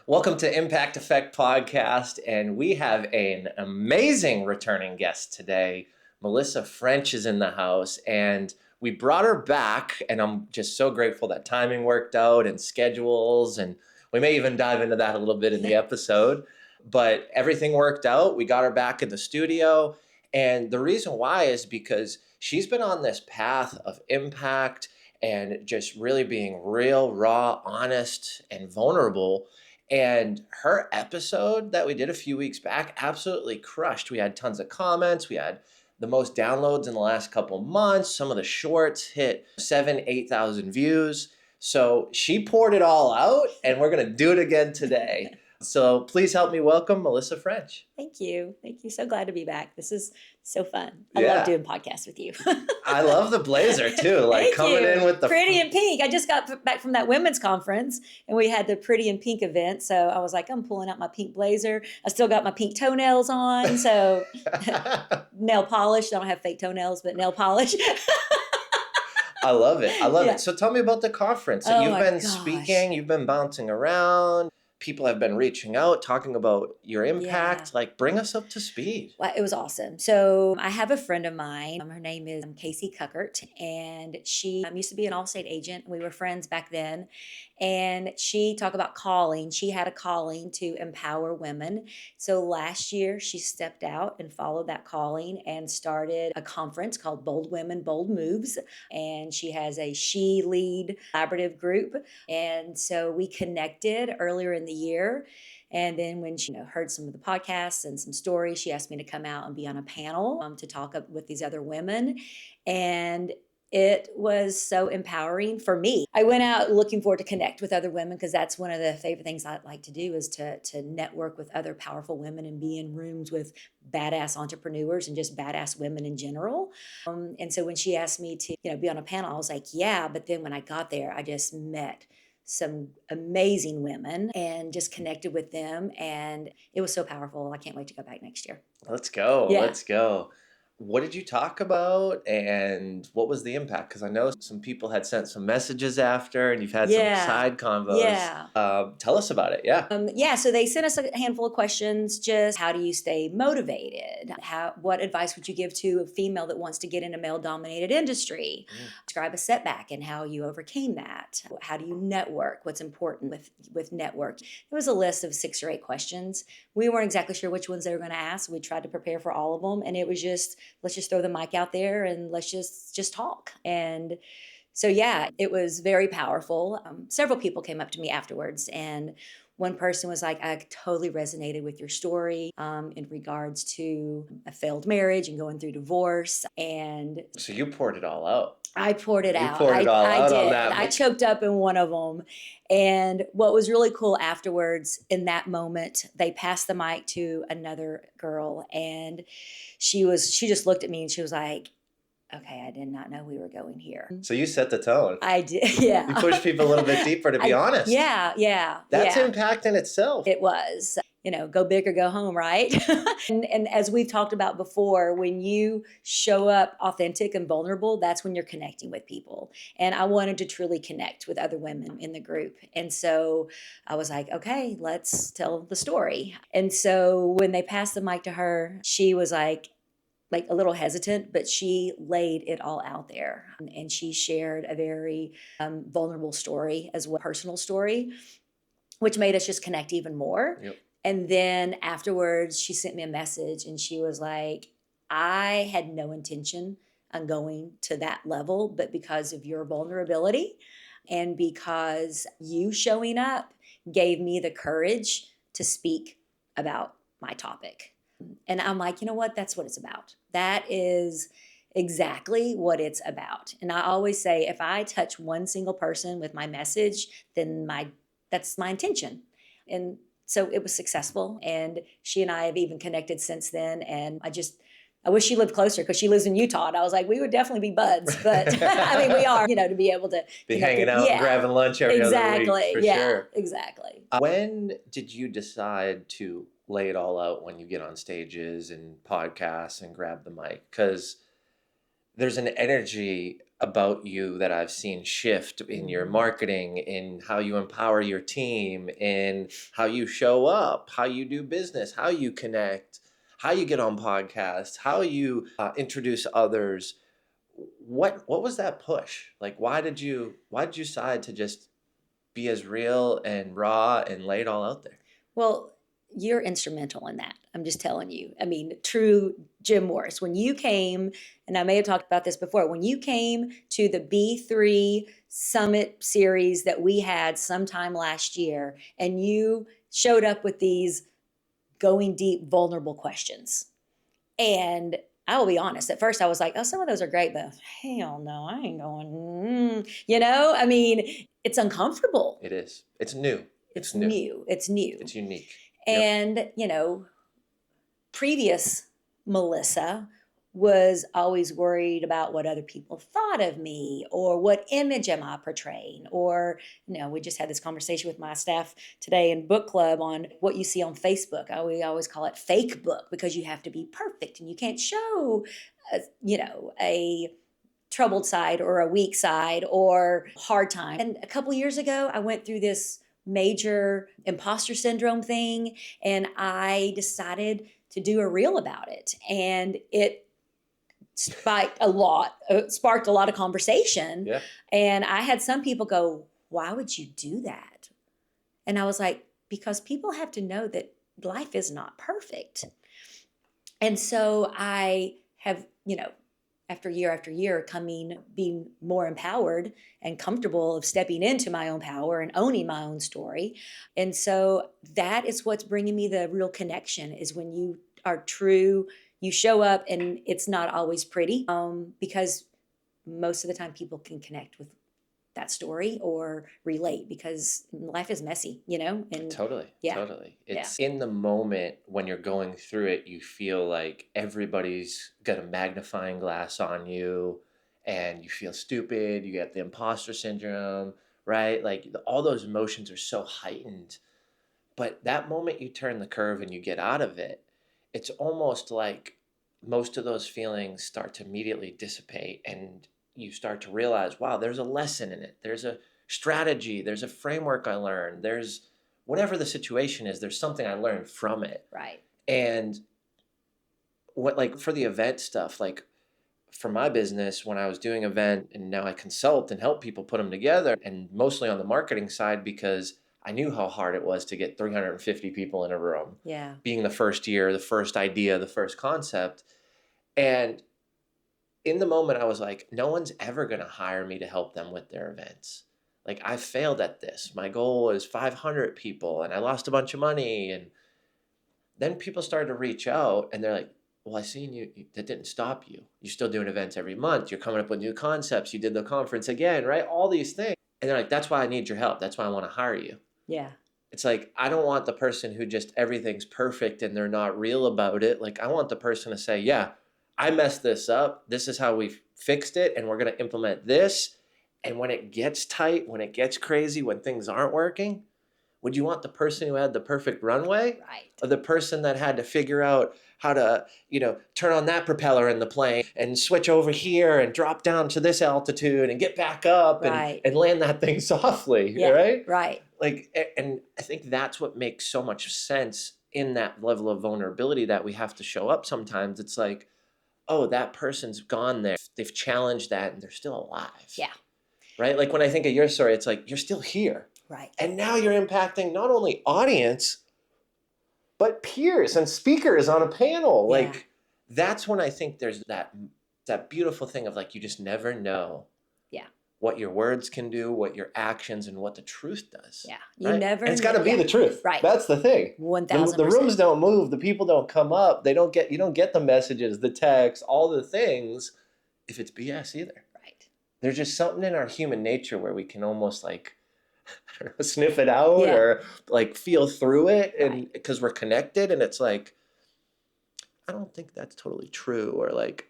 Welcome to Impact Effect Podcast, and we have an amazing returning guest today. Melissa French is in the house, and we brought her back, and I'm just so grateful that timing worked out and schedules, and we may even dive into that a little bit in the episode, but everything worked out. We got her back in the studio, and the reason why is because she's been on this path of impact and just really being real, raw, honest, and vulnerable. And her episode that we did a few weeks back absolutely crushed. We had tons of comments. We had the most downloads in the last couple months. Some of the shorts hit 8,000 views. So she poured it all out, and we're going to do it again today. So please help me welcome Melissa French. Thank you. Thank you. So glad to be back. This is so fun. I Yeah. love doing podcasts with you. I love the blazer too. Like Thank coming you. in with the Pretty in Pink. I just got back from that women's conference and we had the Pretty in Pink event. So I was like, I'm pulling out my pink blazer. I still got my pink toenails on. So nail polish. I don't have fake toenails, but nail polish. I love it. I love Yeah. it. So tell me about the conference. Oh You've my been gosh. speaking, you've been bouncing around. People have been reaching out, talking about your impact. Yeah. Like, bring us up to speed. Well, it was awesome. So I have a friend of mine. Her name is Casey Cuckert, and she used to be an Allstate agent. We were friends back then. And she talked about calling. She had a calling to empower women. So last year, she stepped out and followed that calling and started a conference called Bold Women, Bold Moves. And she has a She Lead collaborative group. And so we connected earlier in the year. And then when she heard some of the podcasts and some stories, she asked me to come out and be on a panel to talk with these other women. And it was so empowering for me. I went out looking forward to connect with other women because that's one of the favorite things I like to do is to network with other powerful women and be in rooms with badass entrepreneurs and just badass women in general. And so when she asked me to be on a panel, I was like, yeah. But then when I got there, I just met some amazing women and just connected with them. And it was so powerful. I can't wait to go back next year. Let's go. Yeah. Let's go. What did you talk about and what was the impact? Because I know some people had sent some messages after and you've had Yeah. some side convos. Yeah. Tell us about it. Yeah. So they sent us a handful of questions. Just how do you stay motivated? What advice would you give to a female that wants to get in a male-dominated industry? Describe a setback and how you overcame that. How do you network? What's important with network? It was a list of 6 or 8 questions. We weren't exactly sure which ones they were going to ask. We tried to prepare for all of them, and it was just, let's just throw the mic out there and let's just talk. And so, yeah, it was very powerful. Several people came up to me afterwards, and one person was like, I totally resonated with your story in regards to a failed marriage and going through divorce. And So you poured it all out. I poured it You out. poured it all I out did. on that. I choked up in one of them. And what was really cool afterwards, in that moment, they passed the mic to another girl, and she just looked at me and she was like, okay, I did not know we were going here. So you set the tone. I did, yeah. You pushed people a little bit deeper, to be honest. Yeah. That's impact in itself. It was. Go big or go home, right? and as we've talked about before, when you show up authentic and vulnerable, that's when you're connecting with people. And I wanted to truly connect with other women in the group. And so I was like, okay, let's tell the story. And so when they passed the mic to her, she was like a little hesitant, but she laid it all out there. And she shared a very vulnerable story as well, personal story, which made us just connect even more. Yep. And then afterwards, she sent me a message and she was like, I had no intention on going to that level, but because of your vulnerability and because you showing up gave me the courage to speak about my topic. And I'm like, you know what? That's what it's about. That is exactly what it's about. And I always say, if I touch one single person with my message, then that's my intention. And so it was successful. And she and I have even connected since then. And I wish she lived closer because she lives in Utah. And I was like, we would definitely be buds. But I mean, we are, to be able to be hanging out and grabbing lunch every other week. For sure. Exactly. When did you decide to lay it all out when you get on stages and podcasts and grab the mic? Because there's an energy about you that I've seen shift in your Mhm. marketing, in how you empower your team, in how you show up, how you do business, how you connect, how you get on podcasts, how you introduce others. What was that push? Like, why did you decide to just be as real and raw and lay it all out there? Well, you're instrumental in that. I'm just telling you. I mean, true Jim Morris. When you came, and I may have talked about this before, when you came to the B3 Summit series that we had sometime last year, and you showed up with these going deep, vulnerable questions. And I will be honest, at first I was like, oh, some of those are great, but hell no, I ain't going, I mean, it's uncomfortable. It is. It's new. It's It's new. new. It's new. It's unique. Yep. And, previous Melissa was always worried about what other people thought of me or what image am I portraying. Or, we just had this conversation with my staff today in book club on what you see on Facebook. We always call it fake book because you have to be perfect and you can't show, a troubled side or a weak side or hard time. And a couple years ago, I went through this major imposter syndrome thing and I decided to do a reel about it. And it sparked a lot of conversation. Yeah. And I had some people go, why would you do that? And I was like, because people have to know that life is not perfect. And so I have, after year, being more empowered and comfortable of stepping into my own power and owning my own story. And so that is what's bringing me the real connection is when you are true, you show up and it's not always pretty because most of the time people can connect with that story or relate because life is messy, and Totally. yeah. Totally. Yeah. It's in the moment when you're going through it, you feel like everybody's got a magnifying glass on you and you feel stupid. You get the imposter syndrome, right? Like all those emotions are so heightened. But that moment you turn the curve and you get out of it, it's almost like most of those feelings start to immediately dissipate and you start to realize, wow, there's a lesson in it. There's a strategy. There's a framework I learned. There's whatever the situation is, there's something I learned from it. Right. And what, like for the event stuff, like for my business, when I was doing event and now I consult and help people put them together and mostly on the marketing side because I knew how hard it was to get 350 people in a room. Yeah. Being the first year, the first idea, the first concept. And in the moment, I was like, no one's ever going to hire me to help them with their events. Like, I failed at this. My goal was 500 people and I lost a bunch of money. And then people started to reach out and they're like, well, I seen you. That didn't stop you. You're still doing events every month. You're coming up with new concepts. You did the conference again, right? All these things. And they're like, that's why I need your help. That's why I want to hire you. Yeah. It's like, I don't want the person who just everything's perfect and they're not real about it. Like, I want the person to say, yeah, I messed this up. This is how we fixed it. And we're going to implement this. And when it gets tight, when it gets crazy, when things aren't working, would you want the person who had the perfect runway? Right. Or the person that had to figure out how to, turn on that propeller in the plane and switch over here and drop down to this altitude and get back up Right. and land that thing softly, Yeah. right? Right. Like, and I think that's what makes so much sense in that level of vulnerability that we have to show up sometimes. It's like, oh, that person's gone there. They've challenged that and they're still alive. Yeah. Right? Like when I think of your story, it's like, you're still here. Right. And now you're impacting not only audience, but peers and speakers on a panel. Yeah. Like that's when I think there's that beautiful thing of like, you just never know. Yeah. What your words can do, what your actions, and what the truth does. Yeah. You right? never. And it's got to be the truth. Right. That's the thing. 1000%. The rooms don't move. The people don't come up. You don't get the messages, the texts, all the things if it's BS either. Right. There's just something in our human nature where we can almost like, I don't know, sniff it out Yeah. or like feel through it, and Right. because we're connected, and it's like, I don't think that's totally true, or like,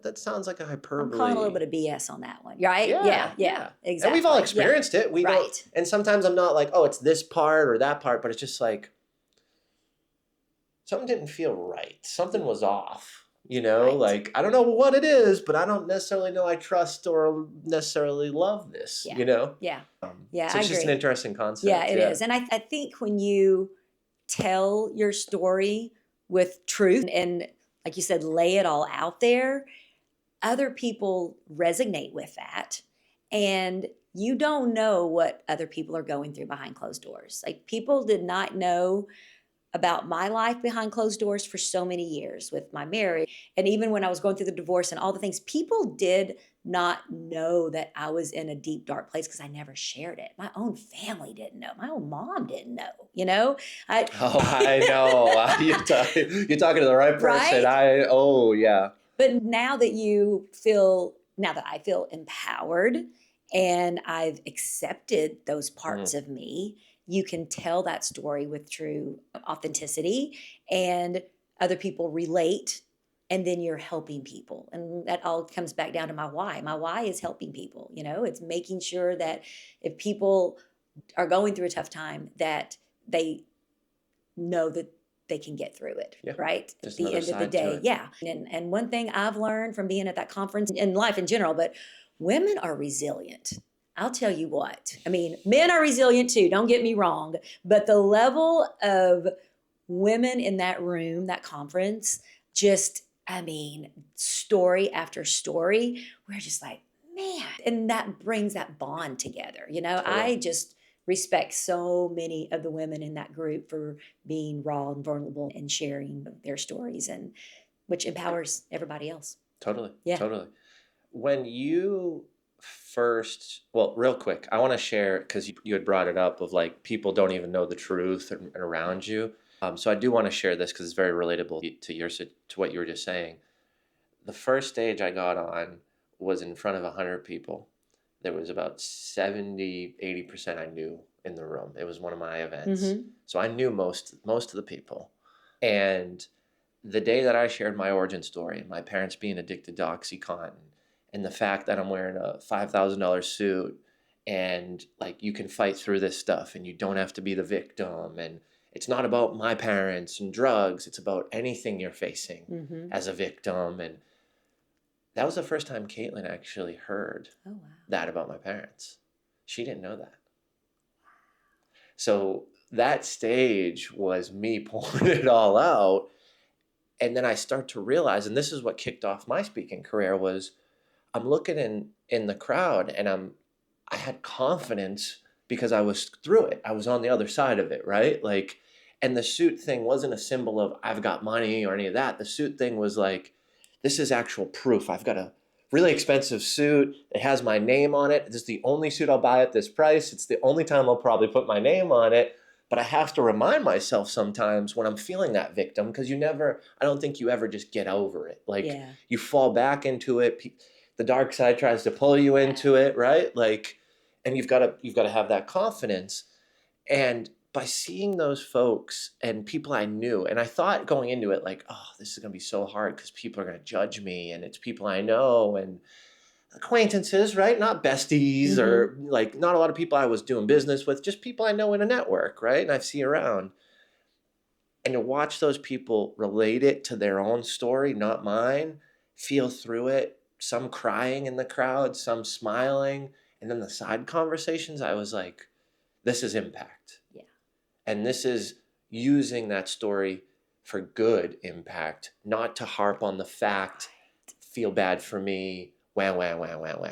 that sounds like a hyperbole. I'm calling a little bit of BS on that one, right? Yeah. Exactly. And we've all experienced it. We Right. don't, and sometimes I'm not like, oh, it's this part or that part, but it's just like something didn't feel right. Something was off. Right. like I don't know what it is, but I don't necessarily know I trust or necessarily love this, Yeah. Yeah. Yeah, So I it's just an agree. interesting Yeah, concept. it Yeah. is. And I think when you tell your story with truth and, like you said, lay it all out there, other people resonate with that. And you don't know what other people are going through behind closed doors. Like, people did not know about my life behind closed doors for so many years with my marriage. And even when I was going through the divorce and all the things, people did not know that I was in a deep, dark place because I never shared it. My own family didn't know. My own mom didn't know, I, Oh, I know. You're talking to the right person. right? Oh, yeah. But now that I feel empowered and I've accepted those parts Mm, of me, you can tell that story with true authenticity and other people relate. And then you're helping people. And that all comes back down to my why. My why is helping people. It's making sure that if people are going through a tough time, that they know that they can get through it, yeah. right? At Just the another end of the side to day. it. Yeah. And one thing I've learned from being at that conference in life in general, but women are resilient. I'll tell you what. I mean, men are resilient too, don't get me wrong, but the level of women in that room, that conference, just, I mean, story after story, we're just like, man, and that brings that bond together. Totally. I just respect so many of the women in that group for being raw and vulnerable and sharing their stories, and which empowers everybody else. Totally. Yeah. Totally. When you first, well, real quick, I want to share because you had brought it up of like people don't even know the truth around you. So I do want to share this because it's very relatable to to what you were just saying. The first stage I got on was in front of 100 people. There was about 70, 80% I knew in the room. It was one of my events. Mm-hmm. So I knew most of the people. And the day that I shared my origin story, my parents being addicted to OxyContin, and the fact that I'm wearing a $5,000 suit, and like you can fight through this stuff and you don't have to be the victim, and it's not about my parents and drugs, it's about anything you're facing Mm-hmm. as a victim. And that was the first time Caitlin actually heard Oh, wow. that about my parents. She didn't know that. So that stage was me pouring it all out. And then I start to realize, and this is what kicked off my speaking career, was I'm looking in the crowd and I had confidence because I was through it. I was on the other side of it, right? Like, and the suit thing wasn't a symbol of I've got money or any of that. The suit thing was like, this is actual proof. I've got a really expensive suit. It has my name on it. This is the only suit I'll buy at this price. It's the only time I'll probably put my name on it. But I have to remind myself sometimes when I'm feeling that victim, because I don't think you ever just get over it. Like, Yeah. you fall back into it. The dark side tries to pull you into it, right? Like, and you've got to have that confidence. And by seeing those folks and people I knew, and I thought going into it like, oh, this is going to be so hard because people are going to judge me, and it's people I know and acquaintances, right? Not besties Mm-hmm. or like not a lot of people I was doing business with, just people I know in a network, right? And I see around. And to watch those people relate it to their own story, not mine, feel through it, some crying in the crowd, some smiling, and then the side conversations, I was like, this is impact. Yeah. And this is using that story for good impact, not to harp on the fact, feel bad for me, wah,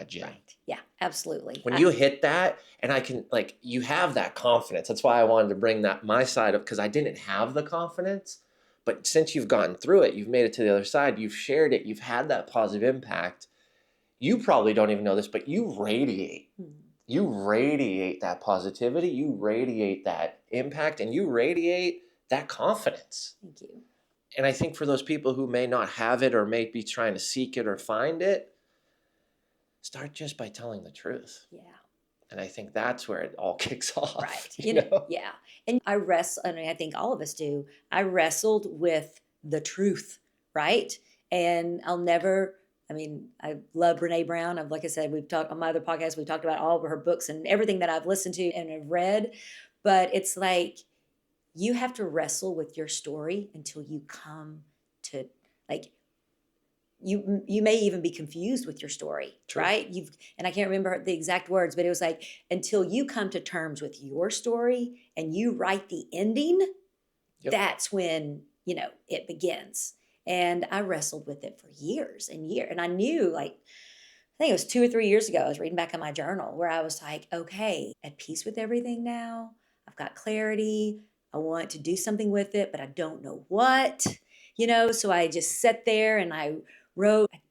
Jim. Right. Yeah, absolutely. When you hit that, and I can, like, you have that confidence. That's why I wanted to bring that my side up, because I didn't have the confidence. But since you've gotten through it, you've made it to the other side, you've shared it, you've had that positive impact. You probably don't even know this, but you radiate. You radiate that positivity, you radiate that impact, and you radiate that confidence. Thank you. And I think for those people who may not have it or may be trying to seek it or find it, start just by telling the truth. Yeah. And I think that's where it all kicks off. Right. You know? Yeah. And I think all of us do. I wrestled with the truth, right? And I love Brene Brown. Like I said, we've talked on my other podcast, we've talked about all of her books and everything that I've listened to and have read. But it's like you have to wrestle with your story until you come to, like, you may even be confused with your story, True. right? And I can't remember the exact words, but it was like, until you come to terms with your story and you write the ending, Yep. that's when, it begins. And I wrestled with it for years and years. And I knew, like, I think it was 2 or 3 years ago, I was reading back in my journal where I was like, okay, at peace with everything now. I've got clarity. I want to do something with it, but I don't know what, So I just sat there and I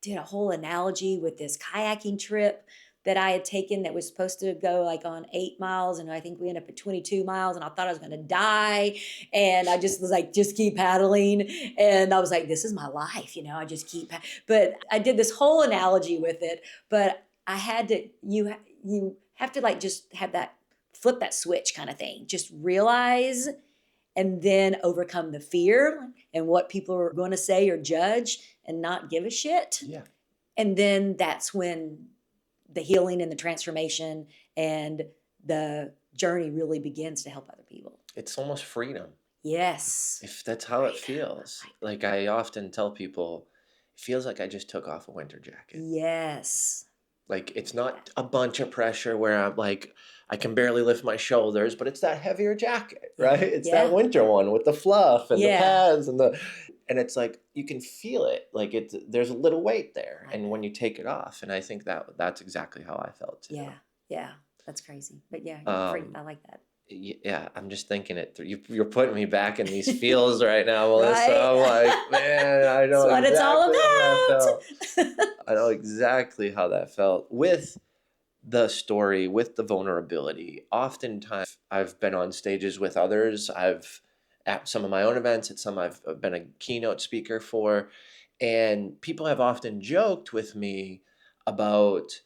did a whole analogy with this kayaking trip that I had taken that was supposed to go like on 8 miles. And I think we ended up at 22 miles and I thought I was going to die. And I just was like, just keep paddling. And I was like, this is my life, I just but I did this whole analogy with it, but I had to, you have to like just have that, flip that switch kind of thing, just realize and then overcome the fear and what people are going to say or judge and not give a shit. Yeah. And then that's when the healing and the transformation and the journey really begins to help other people. It's almost freedom. Yes. If that's how it feels. Like I often tell people, it feels like I just took off a winter jacket. Yes. Like it's not a bunch of pressure where I'm like, I can barely lift my shoulders, but it's that heavier jacket, right? It's that winter one with the fluff and the pads and it's like you can feel it. Like there's a little weight there, and when you take it off, and I think that's exactly how I felt too. Yeah, that's crazy. But yeah, I like that. Yeah, I'm just thinking it through. You're putting me back in these feels right now, Melissa. Right? I'm like, man, I know that's exactly what how that felt. I know exactly how that felt with the story, with the vulnerability. Oftentimes, I've been on stages with others. I've at some of my own events, at some I've been a keynote speaker for, and people have often joked with me about,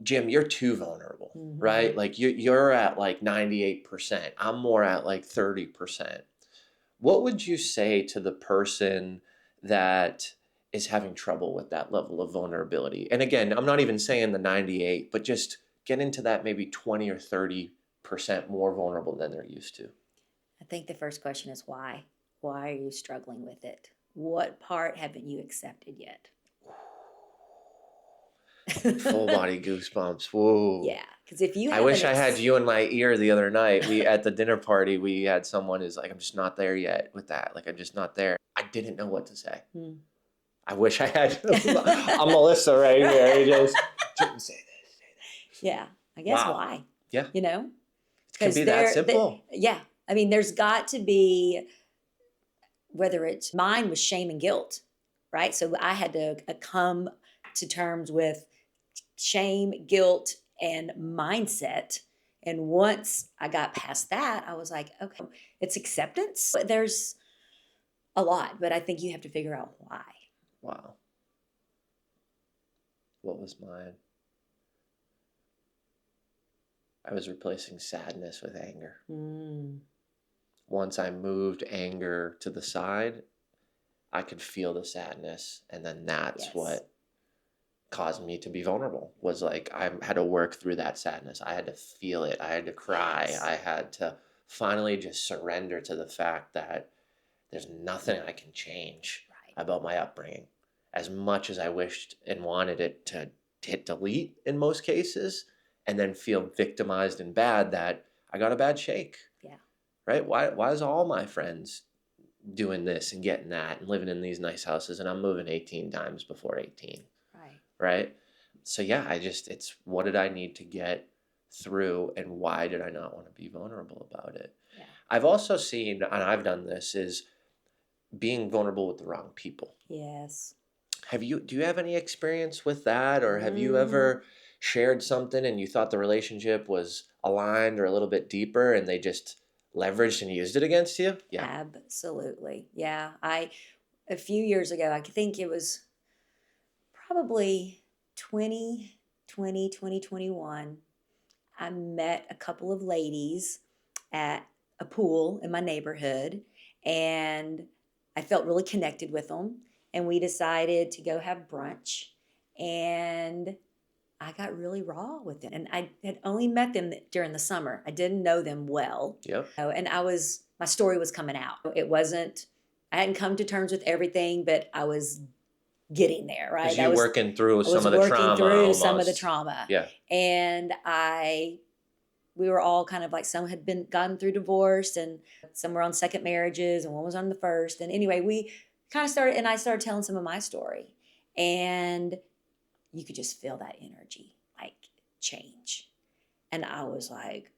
Jim, you're too vulnerable, right? Like you're at like 98%. I'm more at like 30%. What would you say to the person that is having trouble with that level of vulnerability? And again, I'm not even saying the 98, but just get into that maybe 20 or 30% more vulnerable than they're used to. I think the first question is why? Why are you struggling with it? What part haven't you accepted yet? Full body goosebumps. Whoa. Yeah, because if you I wish I had you in my ear the other night. We at the dinner party, we had someone who's like, I'm just not there yet with that. Like, I'm just not there. I didn't know what to say. I wish I had. I'm Melissa right here. Just say this. Yeah, I guess why? Yeah. It can be that simple. Yeah. I mean, there's got to be, whether it's mine was shame and guilt, right? So I had to come to terms with shame, guilt, and mindset. And once I got past that, I was like, okay, it's acceptance. There's a lot, but I think you have to figure out why. Wow. What was mine? I was replacing sadness with anger. Once I moved anger to the side, I could feel the sadness. And then that's what caused me to be vulnerable, was like I had to work through that sadness. I had to feel it. I had to cry. I had to finally just surrender to the fact that there's nothing I can change about my upbringing. As much as I wished and wanted it to hit delete in most cases and then feel victimized and bad that I got a bad shake. Yeah. Right? Why is all my friends doing this and getting that and living in these nice houses and I'm moving 18 times before 18? Right? So yeah, it's what did I need to get through and why did I not want to be vulnerable about it? Yeah. I've also seen, and I've done this, is being vulnerable with the wrong people. Yes. Do you have any experience with that, or have you ever shared something and you thought the relationship was aligned or a little bit deeper and they just leveraged and used it against you? Yeah. Absolutely. Yeah. A few years ago, I think it was probably 2021, I met a couple of ladies at a pool in my neighborhood, and I felt really connected with them. And we decided to go have brunch, and I got really raw with it. And I had only met them during the summer. I didn't know them well. Yep. And my story was coming out. I hadn't come to terms with everything, but I was getting there, right? Because you working through I was some of the working trauma through some of the almost. trauma. Yeah. And we were all kind of like, some had been gotten through divorce and some were on second marriages and one was on the first. And anyway, we kind of started, and I started telling some of my story, and you could just feel that energy like change. And I was like,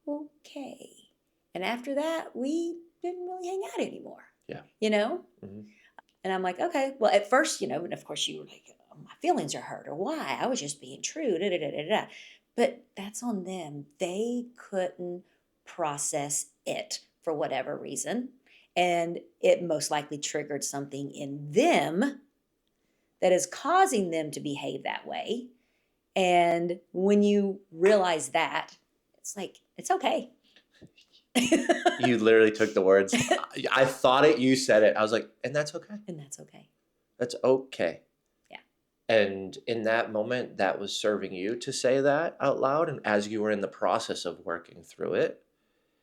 okay. And after that, we didn't really hang out anymore. Yeah. You know? Mm-hmm. And I'm like, okay. Well, at first, and of course you were like, oh, my feelings are hurt, or why? I was just being true. Da, da, da, da, da. But that's on them. They couldn't process it for whatever reason. And it most likely triggered something in them that is causing them to behave that way. And when you realize that, it's like, it's okay. You literally took the words. I thought it, you said it. I was like, and that's okay. And that's okay. That's okay. Yeah. And in that moment, that was serving you to say that out loud. And as you were in the process of working through it,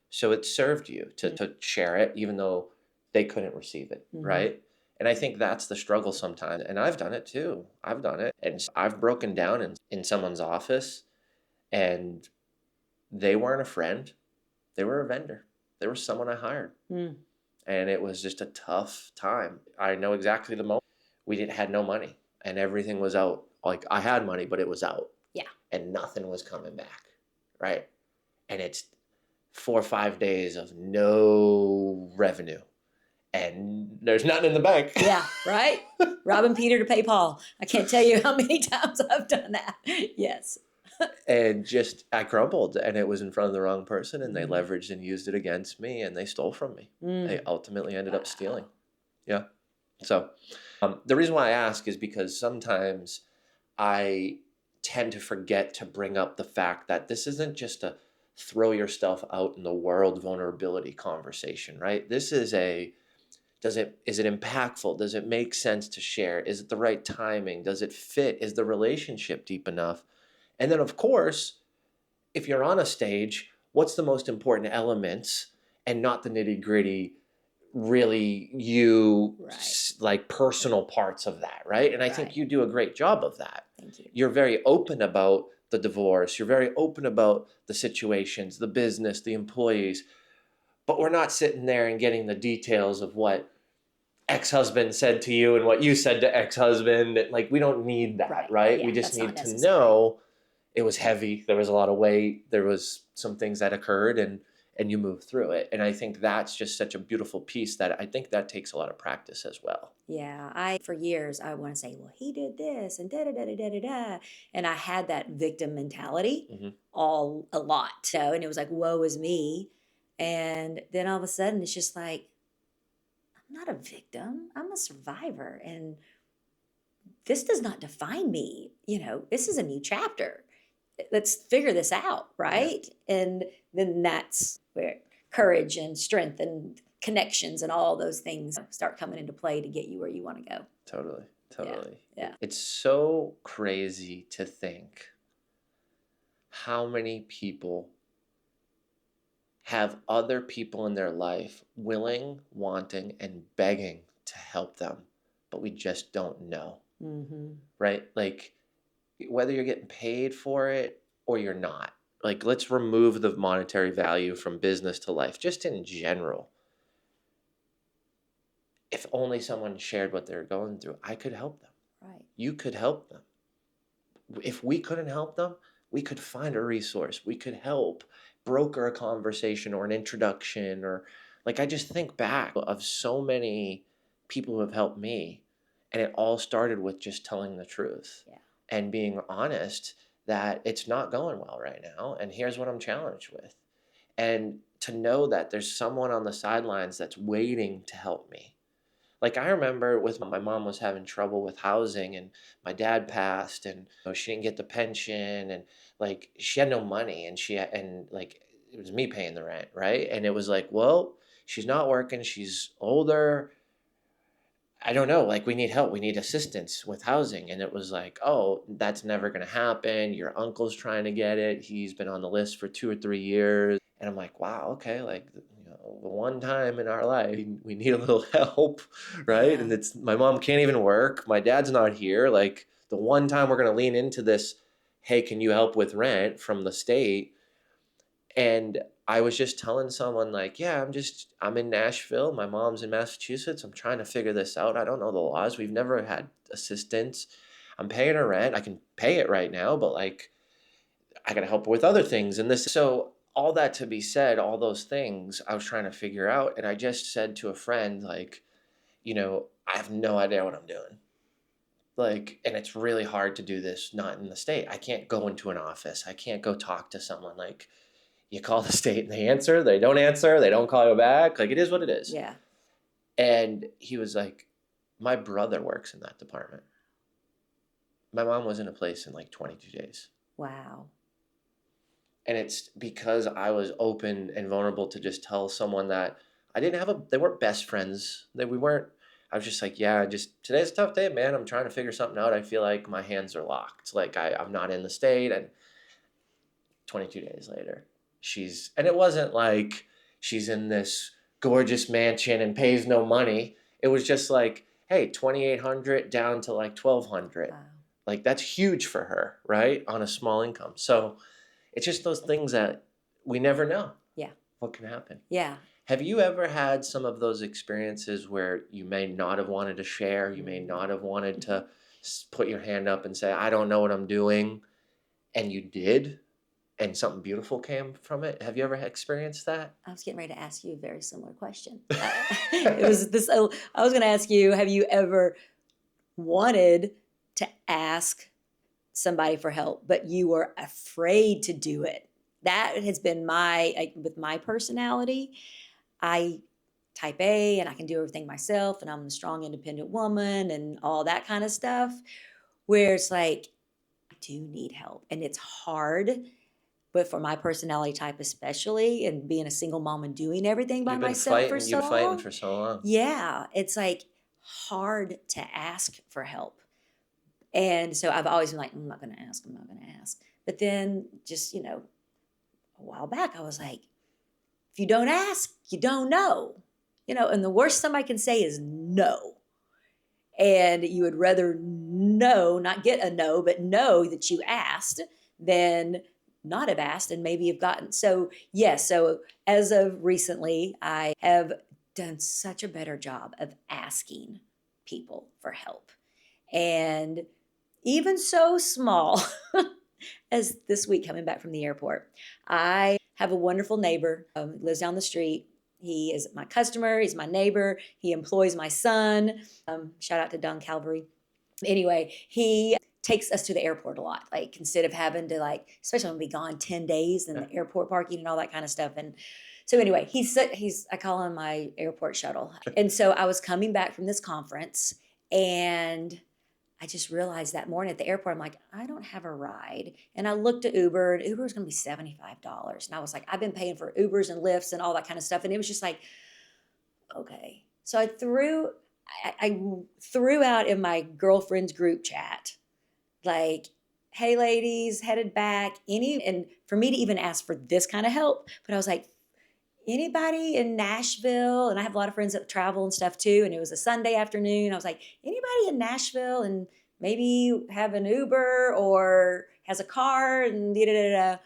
so it served you to share it, even though they couldn't receive it, Mm-hmm. right? And I think that's the struggle sometimes. And I've done it too. I've done it. And I've broken down in someone's office, and they weren't a friend. They were a vendor. They were someone I hired. Mm. And it was just a tough time. I know exactly the moment. Had no money, and everything was out. Like, I had money, but it was out. Yeah. And nothing was coming back, right? And it's 4 or 5 days of no revenue, and there's nothing in the bank. Yeah, right? Robbing Peter to pay Paul. I can't tell you how many times I've done that. Yes. And just, I crumbled, and it was in front of the wrong person, and they Mm. leveraged and used it against me, and they stole from me. They ultimately ended up stealing. Yeah. So the reason why I ask is because sometimes I tend to forget to bring up the fact that this isn't just a throw your stuff out in the world vulnerability conversation, right? This is is it impactful? Does it make sense to share? Is it the right timing? Does it fit? Is the relationship deep enough? And then, of course, if you're on a stage, what's the most important elements, and not the nitty gritty, really like personal parts of that, right? And I think you do a great job of that. Thank you. You're very open about the divorce. You're very open about the situations, the business, the employees. But we're not sitting there and getting the details of what ex-husband said to you and what you said to ex-husband. Like, we don't need that, right? Yeah, we just that's need not to necessary. know it was heavy. There was a lot of weight. There was some things that occurred, and you move through it. And I think that's just such a beautiful piece that I think that takes a lot of practice as well. Yeah, for years, I want to say, well, he did this and da da da da da da da. And I had that victim mentality a lot. And it was like, woe is me. And then all of a sudden, it's just like, I'm not a victim. I'm a survivor. And this does not define me. This is a new chapter. Let's figure this out, right? Yeah. And then that's where courage and strength and connections and all those things start coming into play to get you where you want to go. Totally. Yeah. It's so crazy to think how many people have other people in their life willing, wanting, and begging to help them, but we just don't know. Mm-hmm. Right? Like, whether you're getting paid for it or you're not. Like, let's remove the monetary value from business to life, just in general. If only someone shared what they're going through, I could help them. Right. You could help them. If we couldn't help them, we could find a resource. We could help broker a conversation or an introduction, or like, I just think back of so many people who have helped me, and it all started with just telling the truth and being honest that it's not going well right now, and here's what I'm challenged with. And to know that there's someone on the sidelines that's waiting to help me. Like, I remember with my mom was having trouble with housing, and my dad passed, and she didn't get the pension, and like, she had no money, and like, it was me paying the rent, right? And it was like, well, she's not working, she's older. I don't know, like, we need help, we need assistance with housing. And it was like, oh, that's never going to happen. Your uncle's trying to get it. He's been on the list for 2 or 3 years. And I'm like, wow, okay, like, the one time in our life we need a little help, right? Yeah. And it's my mom can't even work, my dad's not here. Like the one time we're going to lean into this, hey, can you help with rent from the state? And I was just telling someone like, yeah, I'm in Nashville, my mom's in Massachusetts, I'm trying to figure this out, I don't know the laws, we've never had assistance, I'm paying her rent, I can pay it right now, but like I got to help with other things and this. So all that to be said, all those things I was trying to figure out, and I just said to a friend like, I have no idea what I'm doing. Like, and it's really hard to do this not in the state. I can't go into an office. I can't go talk to someone. Like, you call the state and they answer, they don't answer, they don't call you back. Like, it is what it is. Yeah. And he was like, my brother works in that department. My mom was in a place in like 22 days. Wow. And it's because I was open and vulnerable to just tell someone that I didn't have they weren't best friends. That we weren't, I was just like, yeah, just today's a tough day, man. I'm trying to figure something out. I feel like my hands are locked. Like I'm not in the state. And 22 days later, and it wasn't like she's in this gorgeous mansion and pays no money. It was just like, hey, 2,800 down to like 1,200. Wow. Like that's huge for her, right? On a small income. So it's just those things that we never know Yeah. what can happen. Yeah. Have you ever had some of those experiences where you may not have wanted to share, you may not have wanted to put your hand up and say, I don't know what I'm doing, and you did, and something beautiful came from it? Have you ever experienced that? I was getting ready to ask you a very similar question. It was this. I was going to ask you, have you ever wanted to ask somebody for help, but you were afraid to do it? That has been with my personality. I type A and I can do everything myself, and I'm a strong, independent woman and all that kind of stuff. Where it's like, I do need help and it's hard. But for my personality type, especially, and being a single mom and doing everything by myself for so You've been fighting long, for so long. yeah, it's like hard to ask for help. And so I've always been like, I'm not going to ask, I'm not going to ask. But then just, a while back, I was like, if you don't ask, you don't know. And the worst somebody can say is no. And you would rather know, not get a no, but know that you asked than not have asked and maybe have gotten. So, yes. So, as of recently, I have done such a better job of asking people for help. And even so small as this week coming back from the airport, I have a wonderful neighbor who lives down the street. He is my customer. He's my neighbor. He employs my son. Shout out to Don Calvary. Anyway, he takes us to the airport a lot. Like instead of having to especially when we gone 10 days and the airport parking and all that kind of stuff. And so anyway, I call him my airport shuttle. And so I was coming back from this conference and I just realized that morning at the airport, I'm like, I don't have a ride. And I looked at Uber, and Uber was going to be $75. And I was like, I've been paying for Ubers and Lyfts and all that kind of stuff. And it was just like, okay. So I threw out in my girlfriend's group chat, like, hey, ladies, headed back. And for me to even ask for this kind of help, but I was like, anybody in Nashville? And I have a lot of friends that travel and stuff too. And it was a Sunday afternoon. I was like, anybody in Nashville and maybe have an Uber or has a car and da da da da.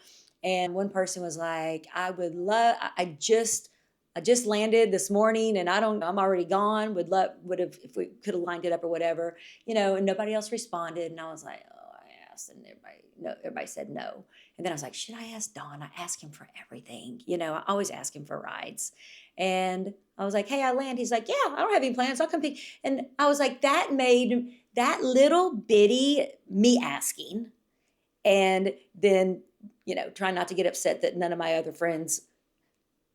And one person was like, I would love, I just landed this morning and I'm already gone. Would have, if we could have lined it up or whatever, and nobody else responded. And I was like, oh, I asked and everybody said no. And then I was like, should I ask Don? I ask him for everything. I always ask him for rides. And I was like, hey, I land. He's like, yeah, I don't have any plans. I'll come pick. And I was like, that made that little bitty me asking. And then, trying not to get upset that none of my other friends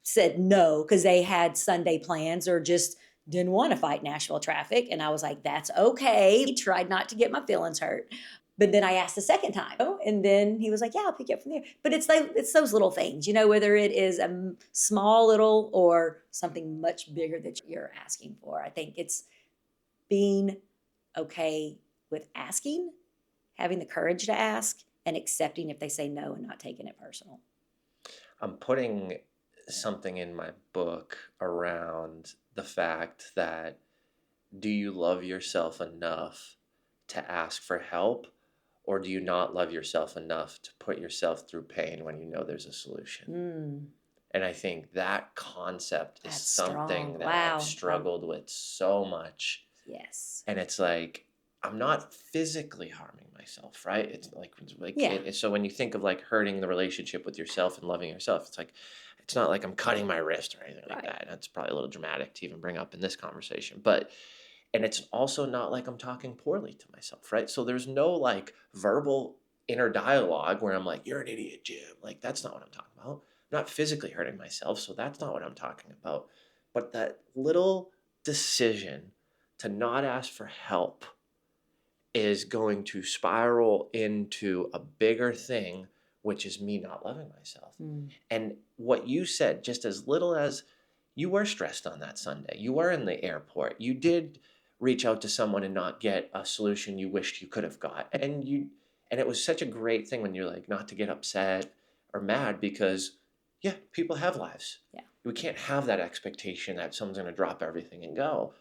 said no because they had Sunday plans or just didn't want to fight Nashville traffic. And I was like, that's okay. He tried not to get my feelings hurt. But then I asked the second time, and then he was like, yeah, I'll pick you up from there. But it's those little things, whether it is a small little or something much bigger that you're asking for. I think it's being okay with asking, having the courage to ask, and accepting if they say no and not taking it personal. I'm putting something in my book around the fact that, do you love yourself enough to ask for help, or do you not love yourself enough to put yourself through pain when you know there's a solution? Mm, And I think that concept is that's strong. something that I've Wow. struggled with so much. Yes. And it's like, I'm not physically harming myself, right? It's like Yeah. so when you think of like hurting the relationship with yourself and loving yourself, it's like, it's not like I'm cutting my wrist or anything like Right. that. That's probably a little dramatic to even bring up in this conversation. But and it's also not like I'm talking poorly to myself, right? So there's no like verbal inner dialogue where I'm like, you're an idiot, Jim. Like, that's not what I'm talking about. I'm not physically hurting myself, so that's not what I'm talking about. But that little decision to not ask for help is going to spiral into a bigger thing, which is me not loving myself. Mm, And what you said, just as little as you were stressed on that Sunday, you were in the airport, you did reach out to someone and not get a solution you wished you could have got. And it was such a great thing when you're like, not to get upset or mad because, yeah, people have lives. yeah. We can't have that expectation that someone's going to drop everything and go.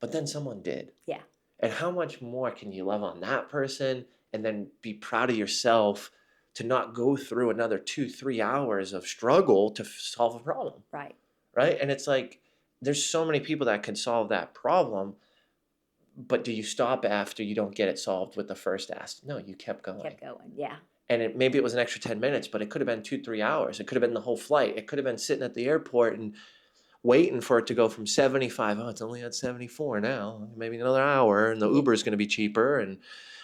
But then someone did. Yeah. And how much more can you love on that person and then be proud of yourself to not go through another 2-3 hours of struggle to solve a problem, Right. right? And it's like, there's so many people that can solve that problem, but do you stop after you don't get it solved with the first ask? No, you kept going. Kept going. Yeah. And maybe it was an extra 10 minutes, but it could have been 2-3 hours. It could have been the whole flight. It could have been sitting at the airport and waiting for it to go from 75. Oh, it's only at 74 now. Maybe another hour, and the Yeah. Uber is going to be cheaper. And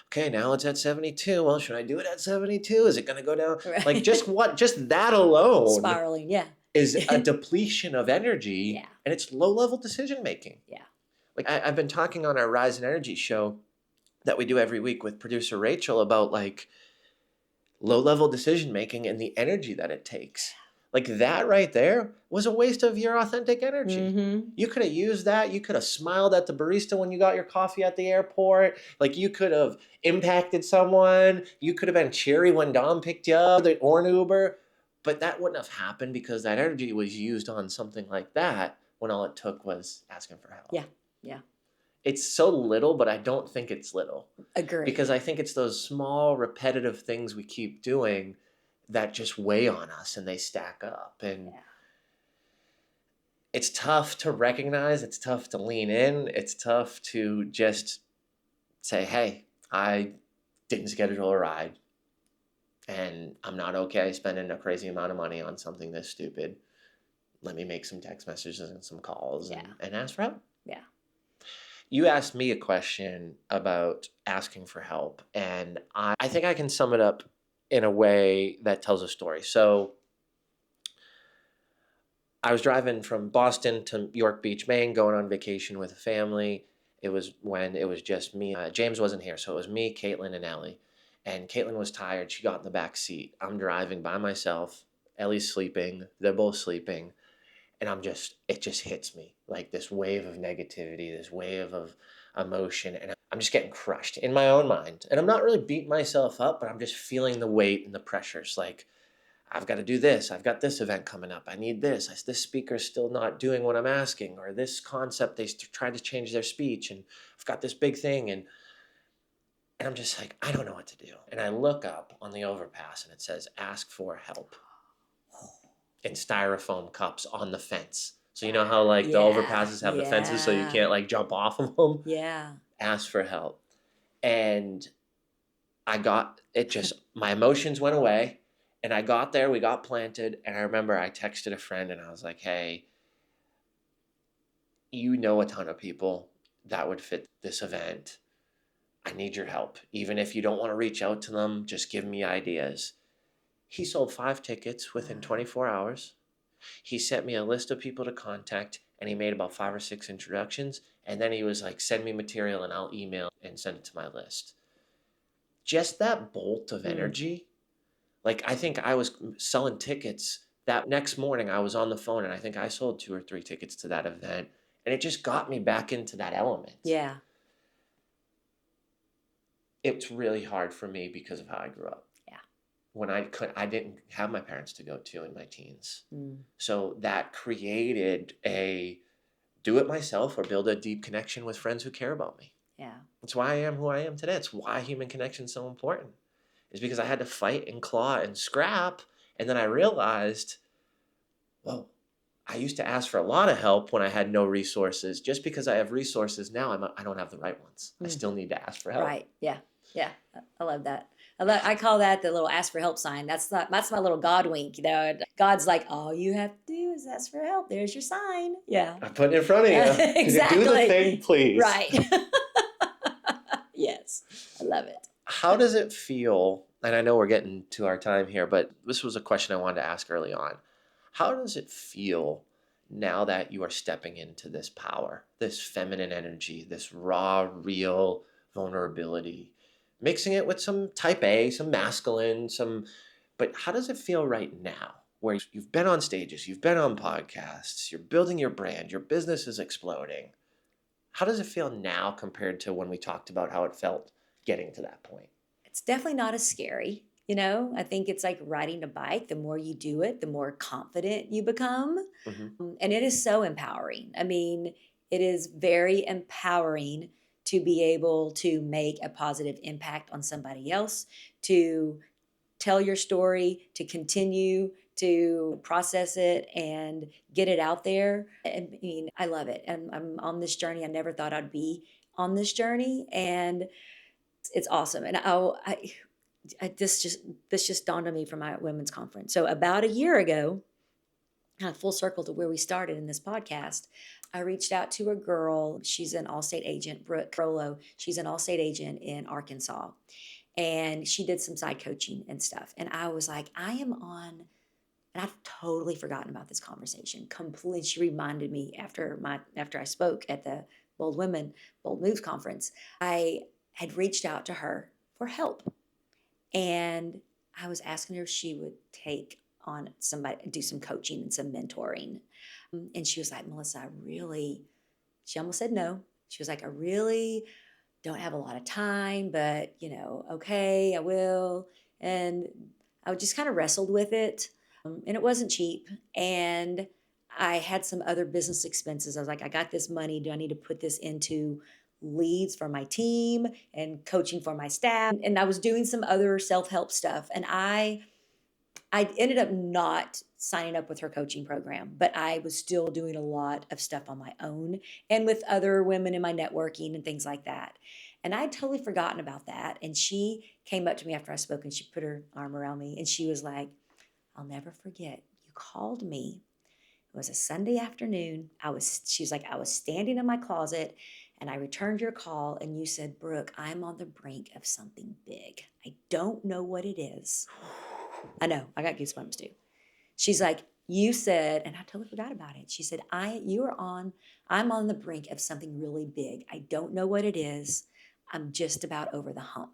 okay, now it's at 72. Well, should I do it at 72? Is it going to go down? Like, just that alone Spiraling. Yeah. is a depletion of energy, Yeah. and it's low level decision making. Yeah. Like, I've been talking on our Rise in Energy show that we do every week with producer Rachel about like low level decision making and the energy that it takes. Like, that right there was a waste of your authentic energy. Mm-hmm. You could have used that. You could have smiled at the barista when you got your coffee at the airport. Like, you could have impacted someone. You could have been cheery when Dom picked you up or an Uber. But that wouldn't have happened because that energy was used on something like that when all it took was asking for help. Yeah. Yeah. It's so little, but I don't think it's little. Agree. Because I think it's those small, repetitive things we keep doing that just weigh on us and they stack up. And Yeah. it's tough to recognize, it's tough to lean in, it's tough to just say, hey, I didn't schedule a ride and I'm not okay spending a crazy amount of money on something this stupid. Let me make some text messages and some calls and ask for help. Yeah. You asked me a question about asking for help, and I think I can sum it up in a way that tells a story. So I was driving from Boston to York Beach, Maine, going on vacation with a family. It was when it was just me. James wasn't here, so it was me, Caitlin, and Ellie. And Caitlin was tired. She got in the back seat. I'm driving by myself. Ellie's sleeping. They're both sleeping. And it just hits me like this wave of negativity, this wave of emotion. And I'm just getting crushed in my own mind. And I'm not really beating myself up, but I'm just feeling the weight and the pressures. Like, I've got to do this. I've got this event coming up. I need this. This speaker's still not doing what I'm asking, or this concept, they tried to change their speech, and I've got this big thing. And I'm just like, I don't know what to do. And I look up on the overpass and it says, ask for help in styrofoam cups on the fence. So you know how like the overpasses have the fences so you can't like jump off of them? Yeah. Ask for help. And I got it, just my emotions went away. And I got there, we got planted, and I remember I texted a friend and I was like, hey, you know a ton of people that would fit this event. I need your help. Even if you don't want to reach out to them, just give me ideas. He sold 5 tickets within 24 hours. He sent me a list of people to contact, and he made about 5 or 6 introductions. And then he was like, send me material and I'll email and send it to my list. Just that bolt of energy. Like, I think I was selling tickets that next morning. I was on the phone and I think I sold 2 or 3 tickets to that event. And it just got me back into that element. Yeah. It's really hard for me because of how I grew up. Yeah. when I didn't have my parents to go to in my teens. Mm. So that created a do it myself or build a deep connection with friends who care about me. Yeah. That's why I am who I am today. It's why human connection is so important. It's because I had to fight and claw and scrap. And then I realized, whoa, I used to ask for a lot of help when I had no resources. Just because I have resources now, I don't have the right ones. I Mm. still need to ask for help. Right. Yeah. Yeah. I love that. I call that the little ask for help sign. That's my little God wink. God's like, all you have to do is ask for help. There's your sign. Yeah. I put it in front of you. Exactly. Do the thing, please. Right. Yes. I love it. How does it feel? And I know we're getting to our time here, but this was a question I wanted to ask early on. How does it feel now that you are stepping into this power, this feminine energy, this raw, real vulnerability, mixing it with some type A, some masculine, but how does it feel right now where you've been on stages, you've been on podcasts, you're building your brand, your business is exploding? How does it feel now compared to when we talked about how it felt getting to that point? It's definitely not as scary. I think it's like riding a bike. The more you do it, the more confident you become. And it is so empowering. I mean, it is very empowering to be able to make a positive impact on somebody else, to tell your story, to continue to process it and get it out there. I mean, I love it. And I'm on this journey. I never thought I'd be on this journey. And it's awesome. And this just dawned on me from my women's conference. So about a year ago, kind of full circle to where we started in this podcast, I reached out to a girl. She's an Allstate agent, Brooke Rolo. She's an Allstate agent in Arkansas. And she did some side coaching and stuff. And I was like, I am on, and I've totally forgotten about this conversation. Completely, she reminded me after I spoke at the Bold Women, Bold Moves conference. I had reached out to her for help. And I was asking her if she would take on somebody, do some coaching and some mentoring. And she was like, Melissa, she almost said no. She was like, I really don't have a lot of time, but okay, I will. And I just kind of wrestled with it. And it wasn't cheap. And I had some other business expenses. I was like, I got this money. Do I need to put this into leads for my team and coaching for my staff? And I was doing some other self-help stuff. And I ended up not signing up with her coaching program, but I was still doing a lot of stuff on my own and with other women in my networking and things like that. And I'd totally forgotten about that. And she came up to me after I spoke and she put her arm around me and she was like, I'll never forget. You called me. It was a Sunday afternoon. She was like, I was standing in my closet and I returned your call and you said, Brooke, I'm on the brink of something big. I don't know what it is. I know, I got goosebumps too. She's like, you said, and I totally forgot about it. She said, I'm on the brink of something really big. I don't know what it is. I'm just about over the hump.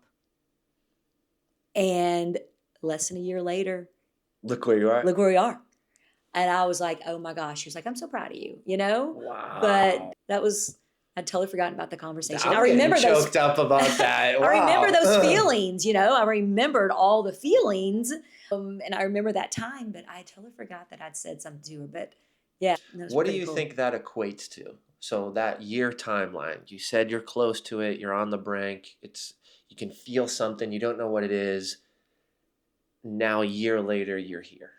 And less than a year later, Look where you are. Look where we are. And I was like, oh my gosh. She was like, I'm so proud of you, Wow. But I'd totally forgotten about the conversation. I'm I remember getting choked up about that. Wow. I remember those feelings, I remembered all the feelings. And I remember that time, but I totally forgot that I'd said something to her. But yeah. What do you think that equates to? So that year timeline, you said you're close to it, you're on the brink, you can feel something, you don't know what it is. Now a year later, you're here.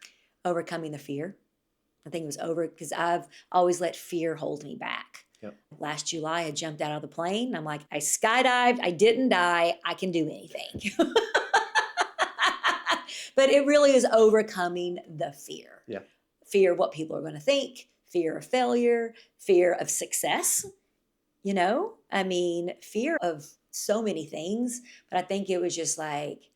Overcoming the fear. I think it was over because I've always let fear hold me back. Yep. Last July, I jumped out of the plane. I'm like, I skydived. I didn't die. I can do anything. But it really is overcoming the fear. Yeah. Fear of what people are going to think, fear of failure, fear of success. I mean, fear of so many things. But I think it was just like,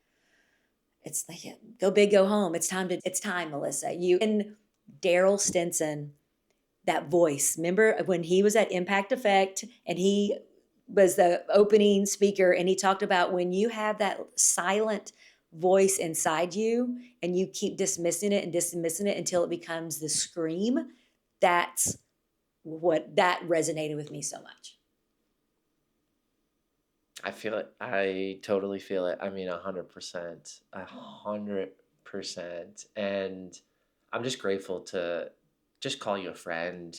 it's like, go big, go home. It's time, Melissa. You and Daryl Stinson, that voice. Remember when he was at Impact Effect and he was the opening speaker and he talked about when you have that silent voice inside you and you keep dismissing it until it becomes the scream. That resonated with me so much. I feel it. I totally feel it. I mean, 100%, 100%. And I'm just grateful to just call you a friend